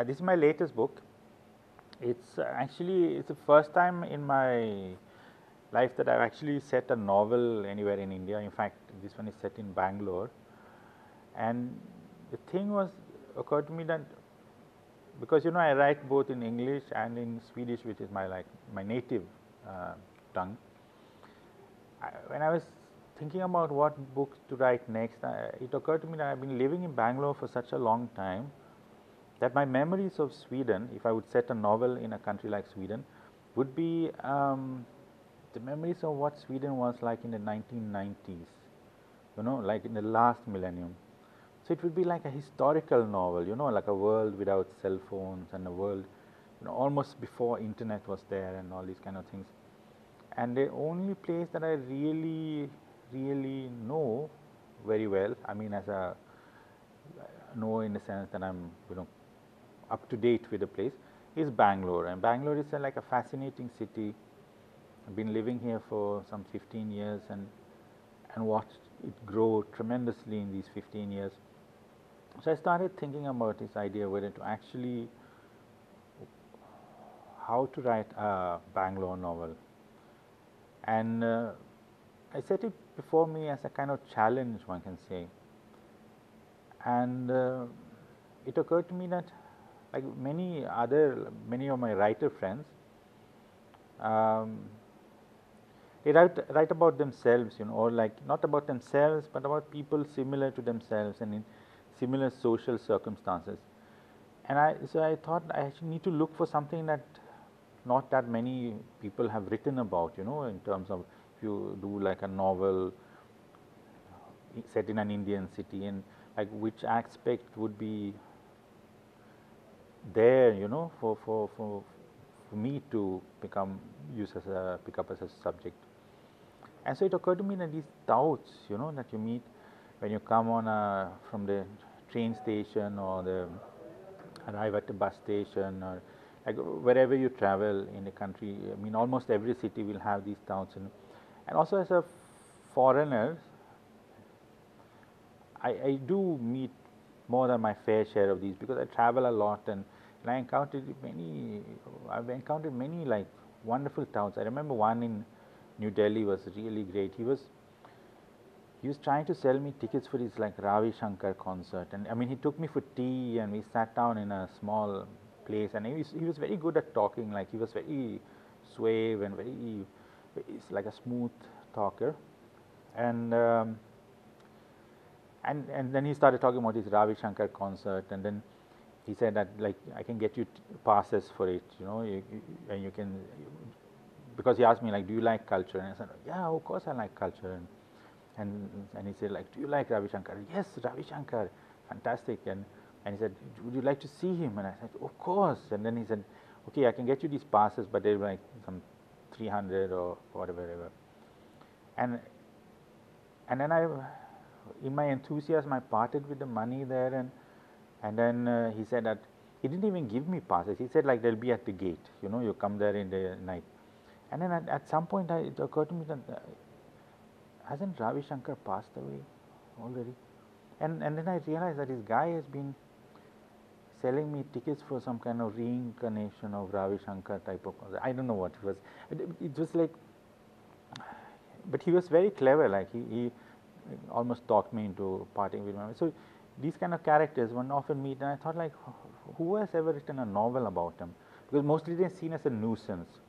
This is my latest book. It's actually it's the first time in my life that I've actually set a novel anywhere in India. In fact, this one is set in Bangalore. And the thing was occurred to me that because I write both in English and in Swedish, which is my native tongue. When I was thinking about what books to write next, it occurred to me that I've been living in Bangalore for such a long time that my memories of Sweden, if I would set a novel in a country like Sweden, would be the memories of what Sweden was like in the 1990s, like in the last millennium. So it would be like a historical novel, like a world without cell phones and a world, almost before internet was there and all these kind of things. And the only place that I really know very well, I mean, as a know in the sense that I'm, up to date with the place, is Bangalore. And Bangalore is like a fascinating city. I've been living here for some 15 years and watched it grow tremendously in these 15 years. So I started thinking about this idea whether to actually how to write a Bangalore novel. And I set it before me as a kind of challenge, one can say. And it occurred to me that, like many of my writer friends, they write about themselves, or like not about themselves, but about people similar to themselves and in similar social circumstances. And so I thought I actually need to look for something that not that many people have written about, in terms of if you do like a novel set in an Indian city, and like which aspect would be there, for me to pick up as a subject. And so it occurred to me that these touts, that you meet when you come from the train station or arrive at the bus station, or like wherever you travel in the country. I mean, almost every city will have these touts, and also as a foreigner, I do meet more than my fair share of these because I travel a lot, and I've encountered many like wonderful towns. I remember one in New Delhi was really great. He was trying to sell me tickets for his like Ravi Shankar concert, and I mean he took me for tea and we sat down in a small place, and he was very good at talking. Like he was very suave and he's like a smooth talker, and and then he started talking about his Ravi Shankar concert, and then he said that like I can get you passes for it, and you can, because he asked me like, do you like culture? And I said, yeah, of course I like culture. And he said like, do you like Ravi Shankar? Yes, Ravi Shankar, fantastic. And he said, would you like to see him? And I said, of course. And then he said, okay, I can get you these passes, but they're like some 300 or whatever. And then in my enthusiasm, I parted with the money there, and then he said that he didn't even give me passes. He said like they'll be at the gate. You come there in the night. And then at some point, it occurred to me that hasn't Ravi Shankar passed away already? And then I realized that this guy has been selling me tickets for some kind of reincarnation of Ravi Shankar type of concert. I don't know what it was. It was like, but he was very clever. Like he almost talked me into parting with my. So these kind of characters one often meet, and I thought like, who has ever written a novel about them? Because mostly they're seen as a nuisance.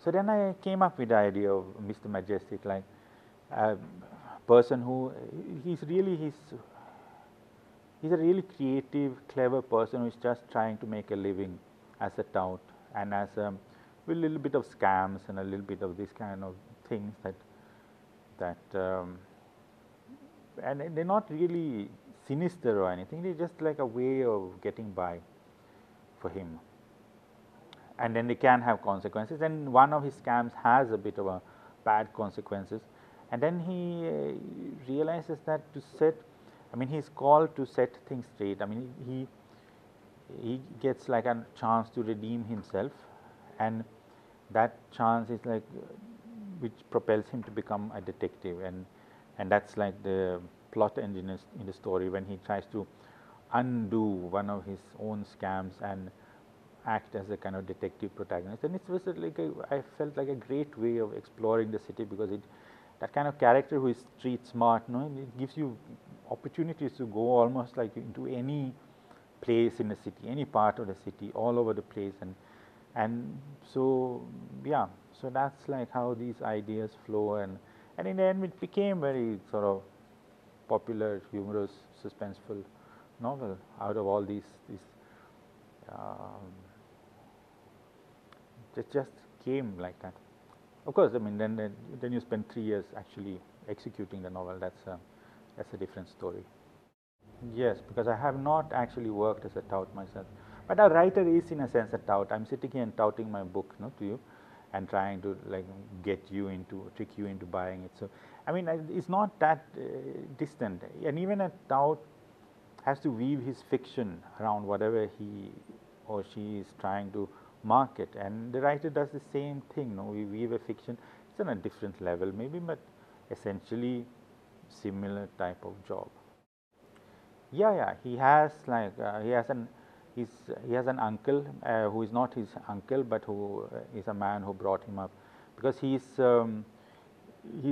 So then I came up with the idea of Mr. Majestic, like a person who he's a really creative, clever person who is just trying to make a living as a tout, and as with a little bit of scams and a little bit of this kind of things and they're not really sinister or anything. They're just like a way of getting by for him. And then they can have consequences. And one of his scams has a bit of a bad consequences. And then he realizes that he's called to set things straight. I mean, he gets like a chance to redeem himself, and that chance is like which propels him to become a detective, and that's like the plot engine in the story when he tries to undo one of his own scams and act as a kind of detective protagonist. And it was like I felt like a great way of exploring the city, because that kind of character who is street smart, it gives you opportunities to go almost like into any place in the city, any part of the city, all over the place, and so yeah, so that's like how these ideas flow, and in the end it became very sort of popular, humorous, suspenseful novel out of all these um, it just came like that. Of course, I mean, then you spend 3 years actually executing the novel. That's a different story. Yes, because I have not actually worked as a tout myself, but a writer is in a sense a tout. I'm sitting here and touting my book, to you, and trying to like trick you into buying it. So, I mean, it's not that distant, and even a tout has to weave his fiction around whatever he or she is trying to market, and the writer does the same thing. We weave a fiction. It's on a different level, maybe, but essentially similar type of job. Yeah. He has like he has an uncle who is not his uncle, but who is a man who brought him up, because he's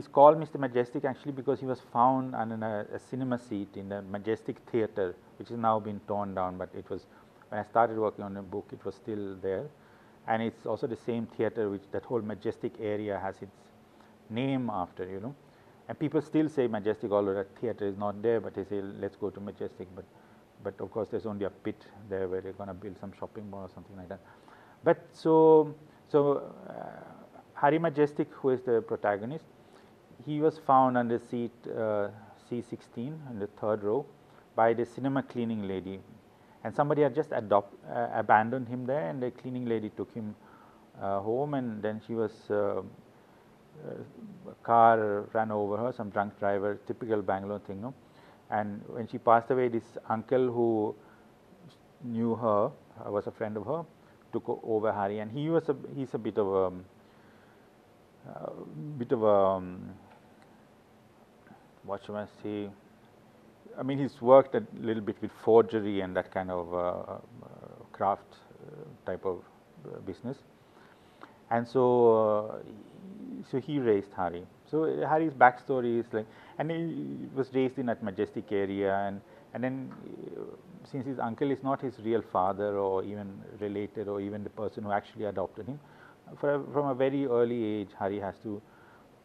called Mr. Majestic actually because he was found on a cinema seat in the Majestic theater, which has now been torn down. But it was, when I started working on the book, it was still there, and it's also the same theater which that whole Majestic area has its name after, and people still say Majestic, although that theater is not there, but they say let's go to Majestic, but of course there's only a pit there where they're going to build some shopping mall or something like that. But so Harry Majestic, who is the protagonist, he was found on the seat C16 in the third row by the cinema cleaning lady, and somebody had just abandoned him there, and the cleaning lady took him home, and then she was a car ran over her, some drunk driver, typical Bangalore thing, and when she passed away, this uncle who knew her, was a friend of her, took over Harry, and he's a bit of a what should I say? I mean, he's worked a little bit with forgery and that kind of craft type of business, and so he raised Harry. So Harry's backstory is like, and he was raised in that Majestic area, and then since his uncle is not his real father or even related or even the person who actually adopted him, from a very early age, Harry has to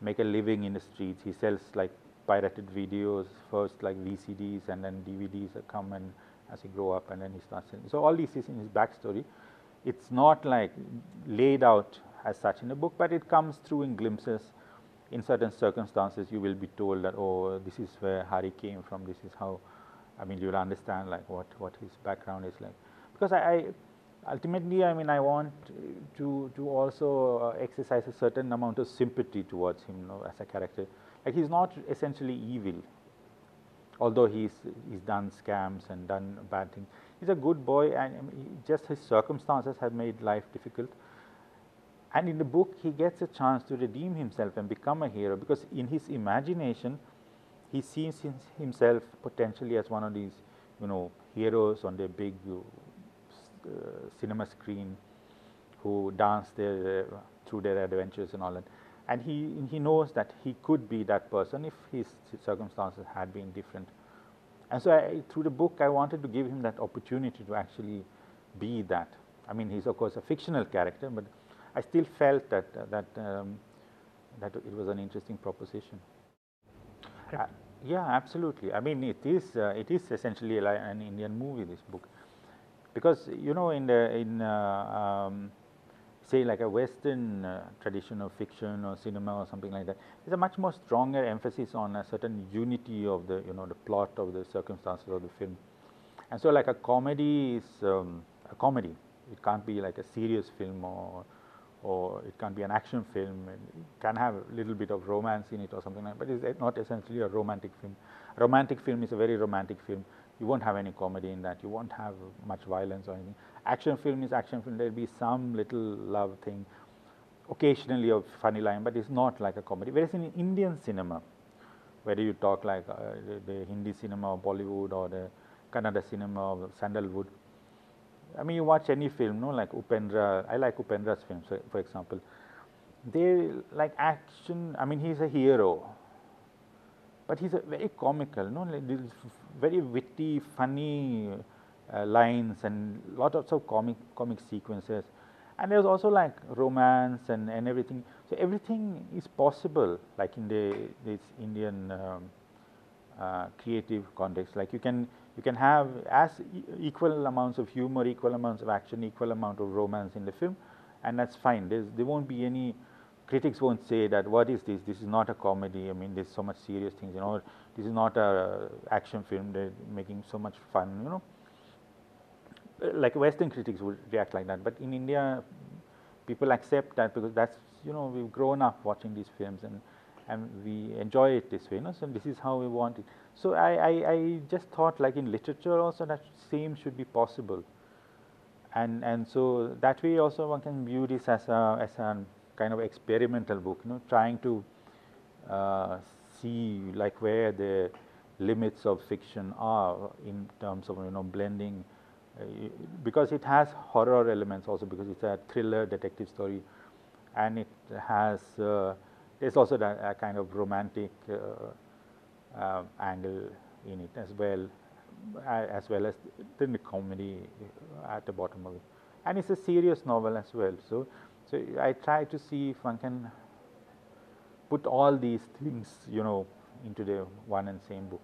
make a living in the streets. He sells like pirated videos, first like VCDs, and then DVDs that come, and as he grow up, and then he starts selling. So all this is in his backstory. It's not like laid out as such in the book, but it comes through in glimpses. In certain circumstances, you will be told that, oh, this is where Harry came from. This is how, I mean, you'll understand like what his background is like. Because I ultimately, I mean, I want to also exercise a certain amount of sympathy towards him, as a character. Like, he's not essentially evil, although he's done scams and done bad things. He's a good boy, and I mean, just his circumstances have made life difficult. And in the book, he gets a chance to redeem himself and become a hero, because in his imagination, he sees himself potentially as one of these, heroes on the big cinema screen who dance through their adventures and all that. And he knows that he could be that person if his circumstances had been different. And so through the book, I wanted to give him that opportunity to actually be that. I mean, he's of course a fictional character, but I still felt that it was an interesting proposition. Yeah, absolutely. I mean, it is essentially like an Indian movie, this book, because say like a Western tradition of fiction or cinema or something like that, there's a much more stronger emphasis on a certain unity of the the plot of the circumstances of the film, and so like a comedy is a comedy. It can't be like a serious film, or it can't be an action film. It can have a little bit of romance in it or something like that, but it's not essentially a romantic film. A romantic film is a very romantic film. You won't have any comedy in that. You won't have much violence or anything. Action film is action film. There'll be some little love thing, occasionally a funny line, but it's not like a comedy. Whereas in Indian cinema, whether you talk like the Hindi cinema or Bollywood or the Kannada cinema or Sandalwood. I mean, you watch any film, no, like Upendra. I like Upendra's films, for example. They like action. I mean, he's a hero, but he's a very comical, no, like these very witty, funny lines and lot of so comic sequences. And there's also like romance and everything. So everything is possible, like in this Indian creative context. Like you can have as equal amounts of humor, equal amounts of action, equal amount of romance in the film, and that's fine. There won't be any critics won't say that what is this? This is not a comedy. I mean, there's so much serious things. You know, this is not a action film. They're making so much fun. You know, like Western critics would react like that, but in India, people accept that because that's, you know, we've grown up watching these films and we enjoy it this way. You know, so this is how we want it. So I just thought, like in literature also, that same should be possible. And so that way also one can view this as a kind of experimental book, you know, trying to uh, see like where the limits of fiction are in terms of, you know, blending, because it has horror elements also, because it's a thriller detective story, and it has there's also a kind of romantic angle in it as well as the comedy at the bottom of it, and it's a serious novel as well. So I try to see if one can put all these things, you know, into the one and same book.